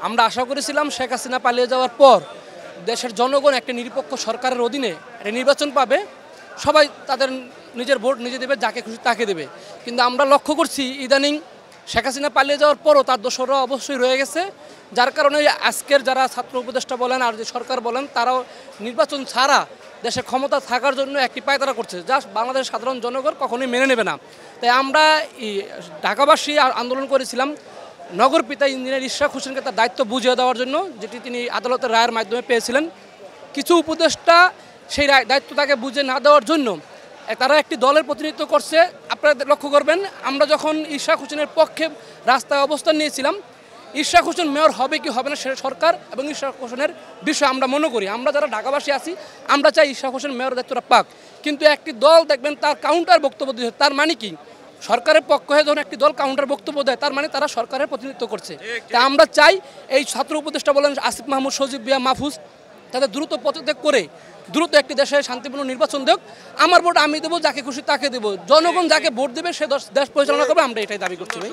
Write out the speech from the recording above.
আমরা আশা করেছিলাম শেখ হাসিনা পালিয়ে যাওয়ার পর দেশের জনগণ একটা নিরপেক্ষ সরকারের অধীনে একটা নির্বাচন পাবে, সবাই তাদের নিজের ভোট নিজে দেবে, যাকে খুশি তাকে দেবে। কিন্তু আমরা লক্ষ্য করছি ইদানিং শেখ হাসিনা পালিয়ে যাওয়ার পরও তার দোসররা অবশ্যই রয়ে গেছে, যার কারণে আজকের যারা ছাত্র উপদেষ্টা বলেন আর যে সরকার বলেন তারাও নির্বাচন ছাড়া দেশে ক্ষমতা থাকার জন্য একটি পায়তারা করছে, যা বাংলাদেশের সাধারণ জনগণ কখনোই মেনে নেবে না। তাই আমরা ঢাকাবাসী আন্দোলন করেছিলাম নগর পিতা ইঞ্জিনিয়ার ইশরাক হোসেনকে তার দায়িত্ব বুঝিয়ে দেওয়ার জন্য, যেটি তিনি আদালতের রায়ের মাধ্যমে পেয়েছিলেন। কিছু উপদেষ্টা সেই দায়িত্ব তাকে বুঝে না দেওয়ার জন্য তারা একটি দলের প্রতিনিধিত্ব করছে। আপনারা লক্ষ্য করবেন, আমরা যখন ইশরাক হোসেনের পক্ষে রাস্তায় অবস্থান নিয়েছিলাম, ইশরাক হোসেন মেয়র হবে কি হবে না সে সরকার এবং ইশরাক হোসেনের বিষয়ে আমরা মনে করি, আমরা যারা ঢাকাবাসী আছি আমরা চাই ইশরাক হোসেন মেয়র দায়িত্বটা পাক। কিন্তু একটি দল দেখবেন তার কাউন্টার বক্তব্য দিচ্ছে, তার মানে কি সরকারের পক্ষ হয়ে যখন একটি দল কাউন্টার বক্তব্য দেয় তার মানে তারা সরকারের প্রতিনিধিত্ব করছে। তা আমরা চাই এই ছাত্র উপদেষ্টা বলেন আসিফ মাহমুদ, সজীব ভুঁইয়া, মাহফুজ, তাদের দ্রুত পদত্যাগ করে দ্রুত একটি দেশে শান্তিপূর্ণ নির্বাচন দেখ। আমার ভোট আমি দেবো, যাকে খুশি তাকে দেবো, জনগণ যাকে ভোট দেবে সে দেশ পরিচালনা করবে, আমরা এটাই দাবি করছি ভাই।